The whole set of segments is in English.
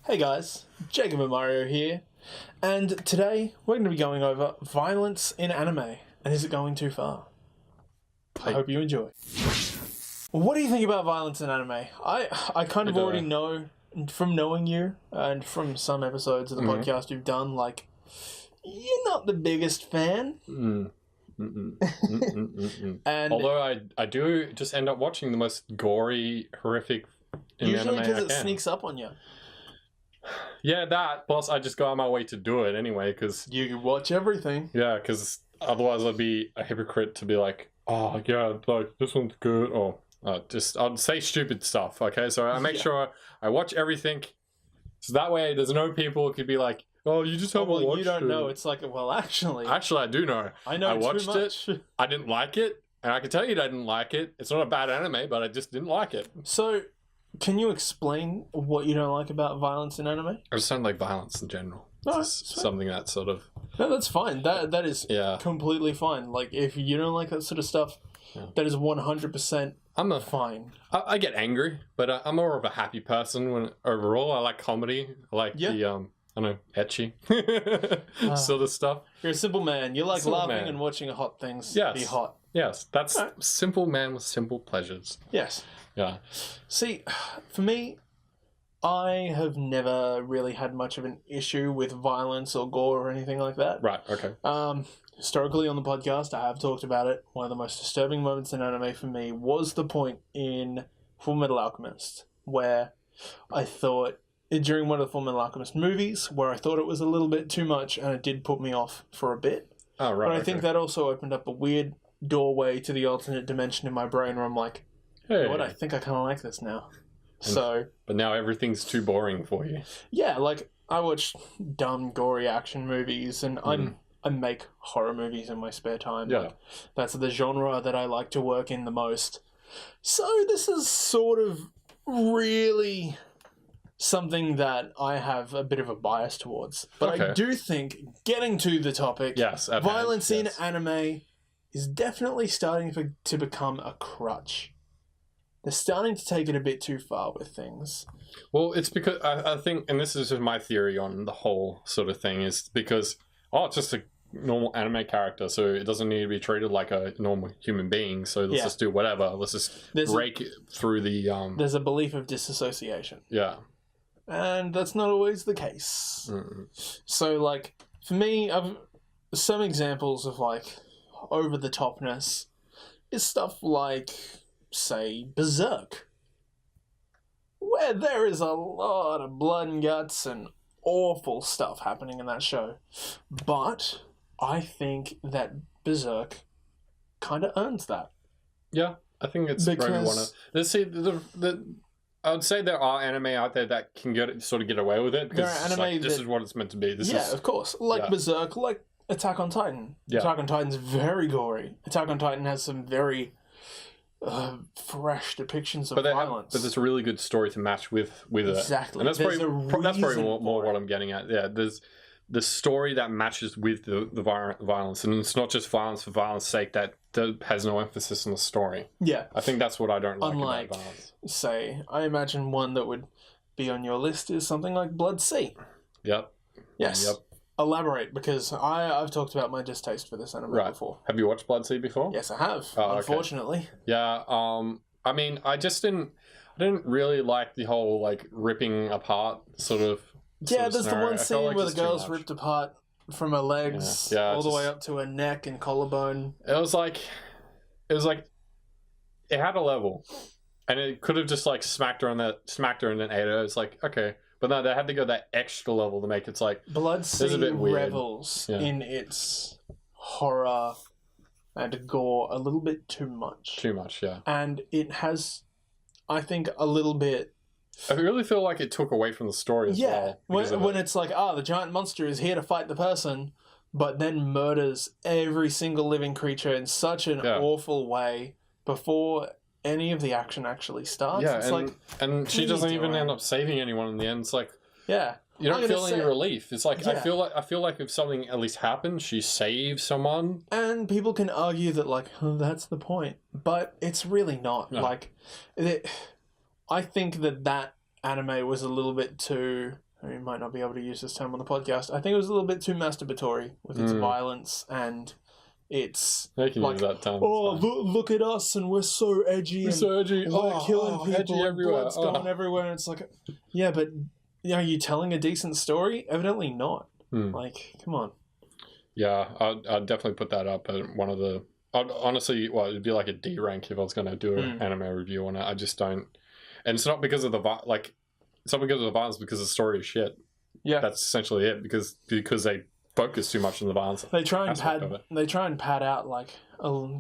Hey guys, Jacob and Mario here, and today we're going to be going over violence in anime, and is it going too far? I hope you enjoy. What do you think about violence in anime? I kind of already know, from knowing you, and from some episodes of the podcast you've done, like, you're not the biggest fan. And although I do just end up watching the most gory, horrific usually anime because it sneaks up on you. Yeah, that. Plus, I just go out my way to do it anyway, because... You watch everything. Yeah, because otherwise I'd be a hypocrite to be like, oh, yeah, like, this one's good, or... I'd say stupid stuff, okay? So I make sure I watch everything, so that way there's no people who could be like, oh, you just haven't watched it. You don't know. It's like, well, actually... Actually, I do know. I know watched too much. it, I didn't like it, and I can tell you that I didn't like it. It's not a bad anime, but I just didn't like it. So... Can you explain what you don't like about violence in anime? I just don't like violence in general. It's something that sort of... No, that's fine. That is completely fine. Like, if you don't like that sort of stuff, that is 100% fine. I get angry, but I'm more of a happy person when overall. I like comedy. I like the, I don't know, ecchi sort of stuff. You're a simple man. You like laughing and watching hot things be hot. Yes, that's simple man with simple pleasures. Yes. Yeah. See, for me, I have never really had much of an issue with violence or gore or anything like that. Right, okay. Historically on the podcast, I have talked about it. One of the most disturbing moments in anime for me was the point in Full Metal Alchemist, where I thought, during one of the Full Metal Alchemist movies, where I thought it was a little bit too much, and it did put me off for a bit. Oh, right. But I think that also opened up a weird doorway to the alternate dimension in my brain where I'm like, hey, what? I think I kind of like this now. But now everything's too boring for you. Yeah, like, I watch dumb, gory action movies, and I make horror movies in my spare time. Yeah. Like, that's the genre that I like to work in the most. So this is sort of really something that I have a bit of a bias towards. But I do think, getting to the topic, violence in anime is definitely starting to become a crutch. They're starting to take it a bit too far with things. Well, it's because I think, and this is just my theory on the whole sort of thing, is because, it's just a normal anime character, so it doesn't need to be treated like a normal human being, so let's just do whatever. Let's just break through the... There's a belief of disassociation. Yeah. And that's not always the case. So, like, for me, some examples of, like, over-the-topness is stuff like, say, Berserk, where there is a lot of blood and guts and awful stuff happening in that show. But I think that Berserk kind of earns that. Yeah, I think it's where we want to... Let's see, I would say there are anime out there that can get away with it, because this is what it's meant to be. Of course. Like Berserk, like Attack on Titan. Yeah. Attack on Titan's very gory. Attack on Titan has some very fresh depictions of violence. But there's a really good story to match with it. Exactly. And that's probably more what I'm getting at. Yeah, there's the story that matches with the violence, and it's not just violence for violence sake that has no emphasis on the story. Yeah. I think that's what I don't like about violence. Say, I imagine one that would be on your list is something like Blood Sea. Yep. Yes. Yep. Elaborate, because I've talked about my distaste for this anime before. Have you watched Blood Sea before? Yes, I have. Unfortunately. Okay. Yeah. I mean, I didn't really like the whole like ripping apart sort of. Yeah, there's the one scene where the girl's ripped apart from her legs all the way up to her neck and collarbone. It was like, it had a level, and it could have just like smacked her and then ate her. It's like, okay. But no, they had to go that extra level to make it's like... Blood Sea revels in its horror and gore a little bit too much. Too much, yeah. And it has, I think, a little bit... I really feel like it took away from the story as well. When it's like, the giant monster is here to fight the person, but then murders every single living creature in such an awful way before... any of the action actually starts. Yeah, and she doesn't even end up saving anyone in the end. It's like, you don't feel any relief. It's like I feel like if something at least happened, she saved someone. And people can argue that like that's the point, but it's really not. No. Like, I think that anime was a little bit too we might not be able to use this term on the podcast. I think it was a little bit too masturbatory with its violence and its They can use that term. Look at us and we're so edgy. We're killing people and everywhere. blood's going everywhere. And it's like, yeah, but are you telling a decent story? Evidently not. Like, come on. Yeah, I'd definitely put that up at one of the... honestly, it'd be like a D rank if I was going to do an anime review on it. I just don't... And it's not because of the... It's not because of the violence, because the story is shit. Yeah. That's essentially it, because they focus too much on the violence. They try and pad out, like,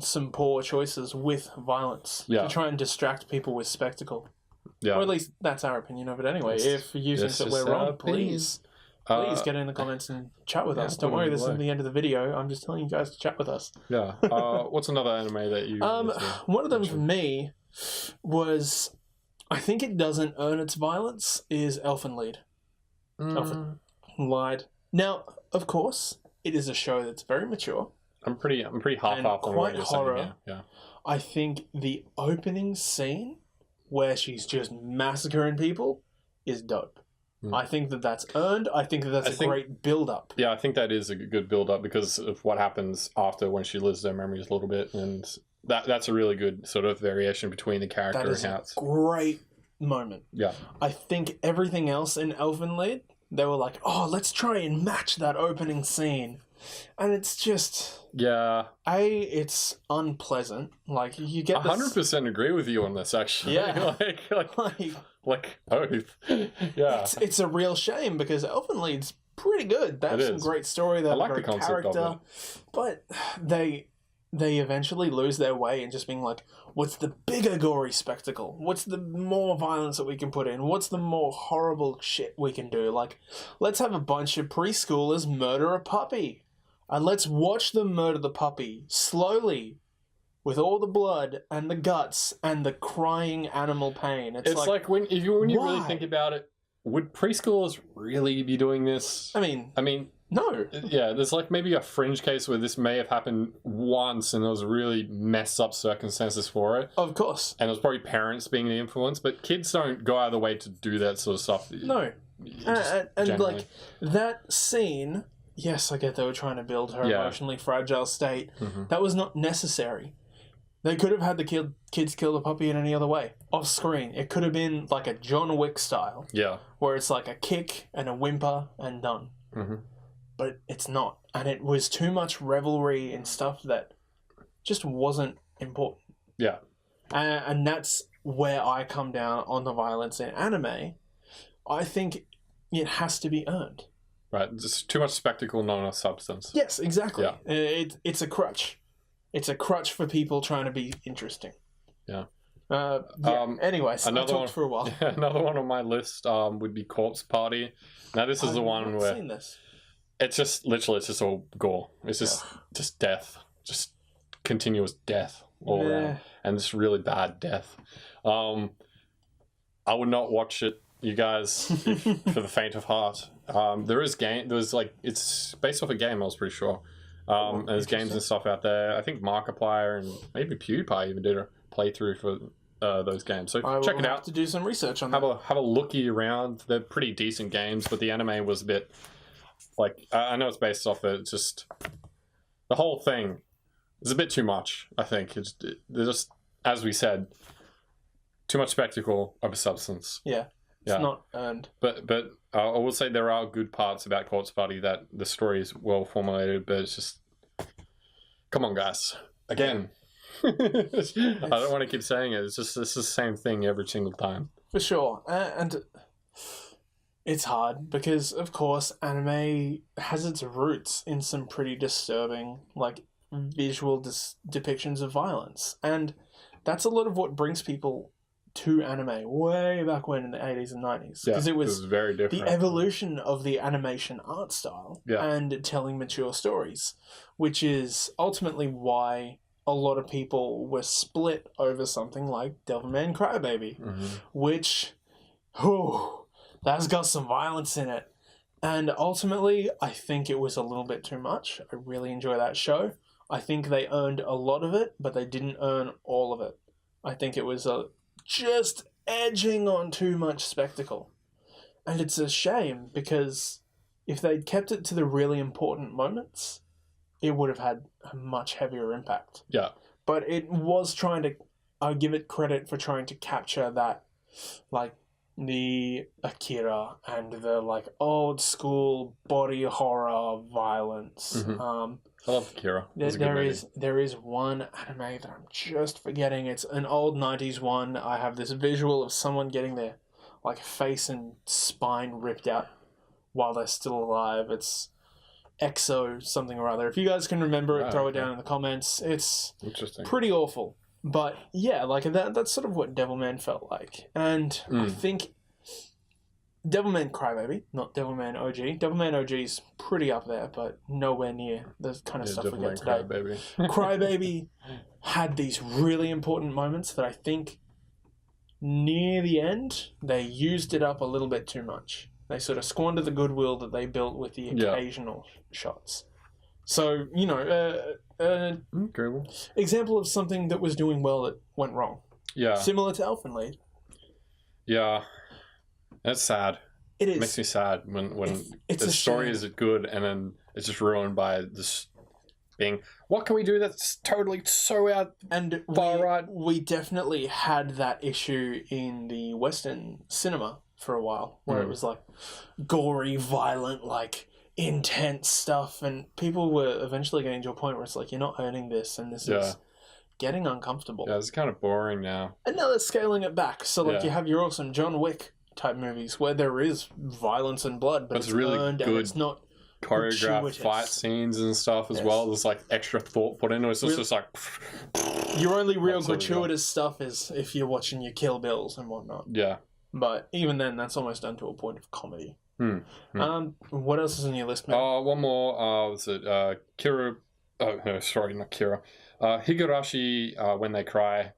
some poor choices with violence. Yeah. To try and distract people with spectacle. Yeah. Or at least that's our opinion of it anyway. If you think that we're wrong, please get in the comments and chat with us. Don't worry, this isn't the end of the video. I'm just telling you guys to chat with us. Yeah. What's another anime that you... one of them for me was, I think it doesn't earn its violence, is Elfen Late. Elfen Lied. Now, of course, it is a show that's very mature. I'm pretty half-half on what you're horror. saying. Yeah. I think the opening scene where she's just massacring people is dope. I think that's earned. I think that's a great build-up. Yeah, I think that is a good build-up because of what happens after when she lives their memories a little bit, and that's a really good sort of variation between the character and how it's... great moment. Yeah. I think everything else in Elven Late, they were like, oh, let's try and match that opening scene. And it's just... Yeah. It's unpleasant. Like, you get this... 100% agree with you on this, actually. Yeah. like oath. Yeah. It's a real shame because Elven Late's pretty good. They have some great story. They have a great character. But they eventually lose their way in just being like, what's the bigger gory spectacle? What's the more violence that we can put in? What's the more horrible shit we can do? Like, let's have a bunch of preschoolers murder a puppy. And let's watch them murder the puppy slowly with all the blood and the guts and the crying animal pain. It's like when you really think about it, would preschoolers really be doing this? I mean, no. Yeah, there's like maybe a fringe case where this may have happened once and there was really messed up circumstances for it. Of course. And it was probably parents being the influence, but kids don't go out of the way to do that sort of stuff. No. And like, that scene... Yes, I get they were trying to build her emotionally fragile state. That was not necessary. They could have had the kids kill the puppy in any other way. Off screen. It could have been like a John Wick style. Yeah. Where it's like a kick and a whimper and done. But it's not. And it was too much revelry and stuff that just wasn't important. Yeah. And that's where I come down on the violence in anime. I think it has to be earned. Right, just too much spectacle, not enough substance. Yes, exactly. Yeah. It's a crutch. It's a crutch for people trying to be interesting. Yeah. Anyways, I talked for a while. Another one on my list would be Corpse Party. Now this is the one where seen this. It's just literally it's just all gore. It's just death, just continuous death all around, and it's really bad death. I would not watch it, you guys, for the faint of heart. It's based off a game, I was pretty sure. And there's games and stuff out there. I think Markiplier and maybe PewDiePie even did a playthrough for those games. So check it out. Have to do some research on that. Have a looky around. They're pretty decent games, but the anime was a bit like, I know it's based off it. It's just the whole thing is a bit too much. I think they're just, as we said, too much spectacle over substance. Yeah. It's not earned. But I will say there are good parts about Corpse Party, that the story is well formulated, but it's just... Come on, guys. Again. I don't want to keep saying it. It's the same thing every single time. For sure. And it's hard because, of course, anime has its roots in some pretty disturbing, like, visual depictions of violence. And that's a lot of what brings people to anime way back when in the 80s and 90s, because it was very different. The evolution of the animation art style and telling mature stories, which is ultimately why a lot of people were split over something like Devilman Crybaby, which that's got some violence in it, and ultimately I think it was a little bit too much. I really enjoy that show. I think they earned a lot of it, but they didn't earn all of it. I think it was just edging on too much spectacle. And it's a shame because if they'd kept it to the really important moments, it would have had a much heavier impact. Yeah. But it was trying to... I give it credit for trying to capture that, like, the Akira and the, like, old school body horror violence. Mm-hmm. I love Akira. There is one anime that I'm just forgetting. It's an old 90s one. I have this visual of someone getting their, like, face and spine ripped out while they're still alive. It's Exo something or other. If you guys can remember it, throw it down in the comments. It's pretty awful. But yeah, like that's sort of what Devilman felt like. And I think Devilman Crybaby, not Devilman OG. Devilman OG is pretty up there, but nowhere near the kind of stuff we get today. Crybaby. Crybaby had these really important moments that I think near the end, they used it up a little bit too much. They sort of squandered the goodwill that they built with the occasional shots. So, you know, example of something that was doing well that went wrong. Yeah. Similar to Elven Late. Yeah. That's sad. It is. It makes me sad when the story is good and then it's just ruined by this being, what can we do that's totally so out and far right? We definitely had that issue in the Western cinema for a while, where it was like gory, violent, like intense stuff, and people were eventually getting to a point where it's like, you're not earning this, and this is getting uncomfortable. Yeah, it's kind of boring now. And now they're scaling it back. So like you have your awesome John Wick type movies where there is violence and blood, but it's really earned good. And it's not choreographed fight scenes and stuff as well. There's like extra thought put into it. It's just like your only real gratuitous stuff is if you're watching your Kill Bills and whatnot. Yeah. But even then, that's almost done to a point of comedy. What else is on your list, man? One more. Was it Kira? Oh, no, sorry, not Kira. Higurashi, When They Cry.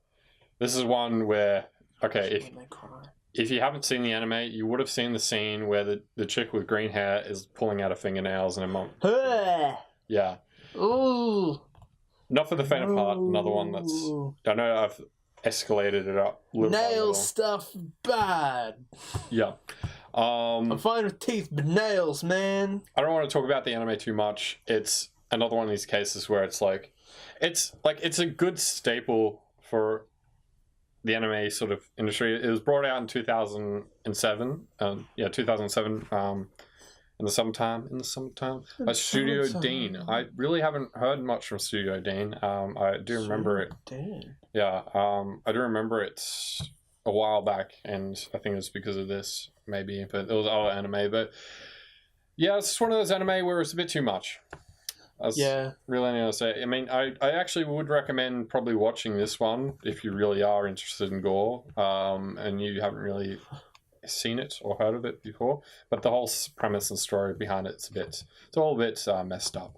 This is one where, if you haven't seen the anime, you would have seen the scene where the chick with green hair is pulling out her fingernails and her mom. Yeah. Ooh. Not for the faint of heart. Another one that's... I know I've escalated it up. Nail stuff bad. Yeah. I'm fine with teeth, but nails, man. I don't want to talk about the anime too much. It's another one of these cases where it's a good staple for the anime sort of industry. It was brought out in 2007. 2007. In the summertime. By Studio Dean. I really haven't heard much from Studio Dean. I do remember it. Yeah. I do remember it a while back, and I think it was because of this, maybe. But it was other anime. But yeah, it's just one of those anime where it's a bit too much. That's really anything to say. I mean, I actually would recommend probably watching this one if you really are interested in gore, and you haven't really seen it or heard of it before. But the whole premise and story behind it's all a bit messed up.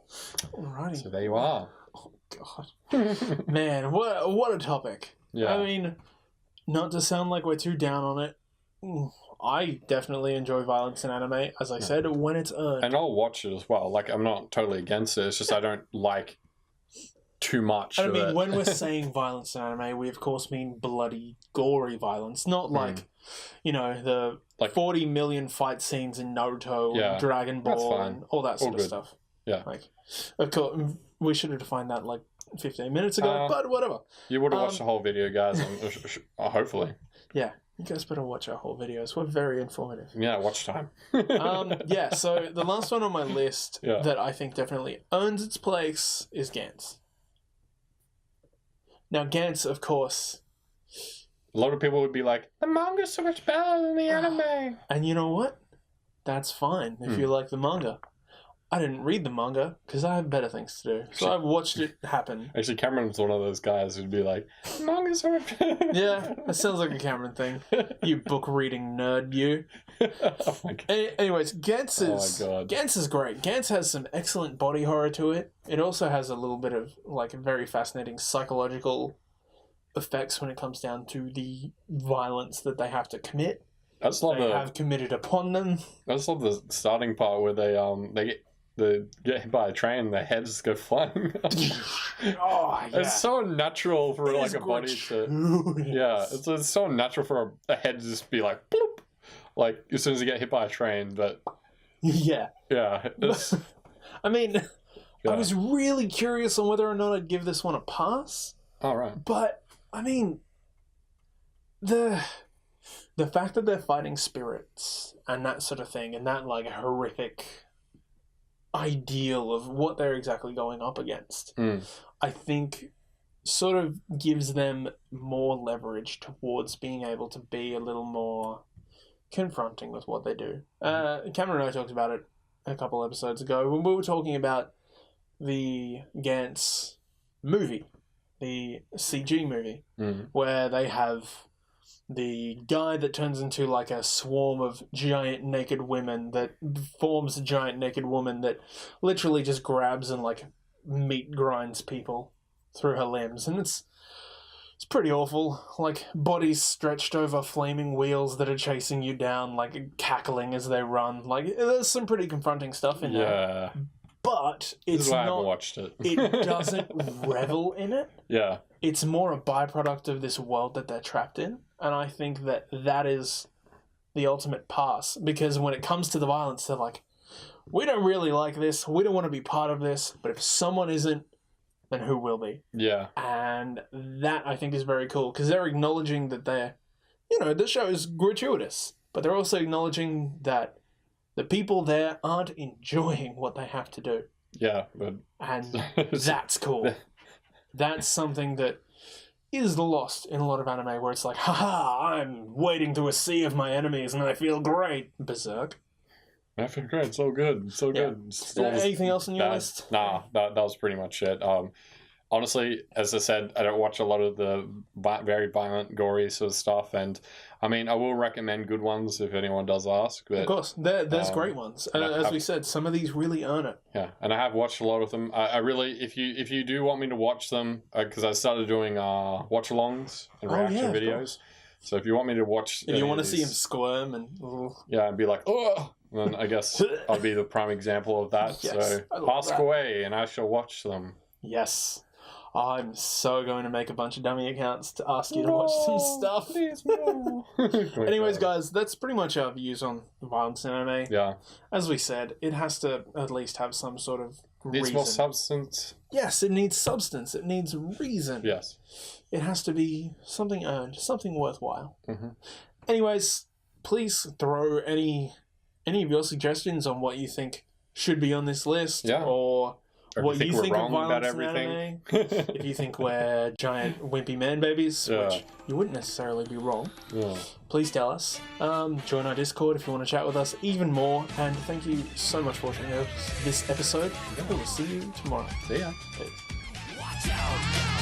Alrighty. So there you are. Oh God, man, what a topic. Yeah. I mean, not to sound like we're too down on it. I definitely enjoy violence in anime, as I said, when it's earned. And I'll watch it as well. Like, I'm not totally against it. It's just I don't like too much of it. When we're saying violence in anime, we of course mean bloody, gory violence. Not like, the 40 million fight scenes in Naruto and Dragon Ball and all that sort of stuff. Yeah. Like, of course, we should have defined that like 15 minutes ago, but whatever. You would have watched the whole video, guys, hopefully. Yeah. You guys better watch our whole videos. We're very informative. Yeah, watch time. So the last one on my list that I think definitely earns its place is Gantz. Now, Gantz, of course... A lot of people would be like, the manga's so much better than the anime. And you know what? That's fine if you like the manga. I didn't read the manga because I have better things to do. So I've watched it happen. Actually, Cameron's one of those guys who'd be like, manga's so much better. Yeah, that sounds like a Cameron thing. You book-reading nerd, you. Oh my God. Anyways, Gantz is great. Gantz has some excellent body horror to it. It also has a little bit of like very fascinating psychological effects when it comes down to the violence that they have to commit. I just love have committed upon them. I just love the starting part where they get hit by a train and their heads go flying. It's so natural for like a body to... Yeah, it's so natural for a head to just be like, bloop. like as soon as you get hit by a train. But yeah. It's, I mean, I was really curious on whether or not I'd give this one a pass. All right. But I mean, the fact that they're fighting spirits and that sort of thing, and that like horrific ideal of what they're exactly going up against, I think sort of gives them more leverage towards being able to be a little more confronting with what they do. Cameron and I talked about it a couple episodes ago when we were talking about the Gantz movie, the CG movie, where they have the guy that turns into like a swarm of giant naked women that forms a giant naked woman that literally just grabs and like meat grinds people through her limbs, and it's pretty awful. Like bodies stretched over flaming wheels that are chasing you down, like cackling as they run. Like there's some pretty confronting stuff in there. But it's not. I not. haven't watched it. It doesn't revel in it. Yeah. It's more a byproduct of this world that they're trapped in, and I think that is the ultimate pass. Because when it comes to the violence, they're like, we don't really like this. We don't want to be part of this. But if someone isn't, then who will be? Yeah. And that, I think, is very cool, because they're acknowledging that the show is gratuitous, but they're also acknowledging that the people there aren't enjoying what they have to do. Yeah. But... And that's cool. That's something that is lost in a lot of anime, where it's like, haha, I'm wading through a sea of my enemies and I feel great. Berserk. I feel great. So good. So good. Anything else on your list? Nah, that was pretty much it. Honestly, as I said, I don't watch a lot of the very violent, gory sort of stuff, and I mean, I will recommend good ones if anyone does ask. But, of course, there's great ones. As we said, some of these really earn it. Yeah, and I have watched a lot of them. I really, if you do want me to watch them, because I started doing watch-alongs and reaction videos. So if you want me to watch, if you want to see him squirm and and be like, oh, then I guess I'll be the prime example of that. Yes, so ask away, and I shall watch them. Yes. I'm so going to make a bunch of dummy accounts to ask you to watch some stuff. Please, no. Anyways, guys, that's pretty much our views on violence in anime. Yeah. As we said, it has to at least have some sort of reason. Needs more substance. Yes, it needs substance. It needs reason. Yes. It has to be something earned, something worthwhile. Mm-hmm. Anyways, please throw any of your suggestions on what you think should be on this list, or what you think of violence in anime. If you think we're giant wimpy man babies, which you wouldn't necessarily be wrong, please tell us. Join our Discord if you want to chat with us even more. And thank you so much for watching this episode. We will see you tomorrow. See ya. Watch out!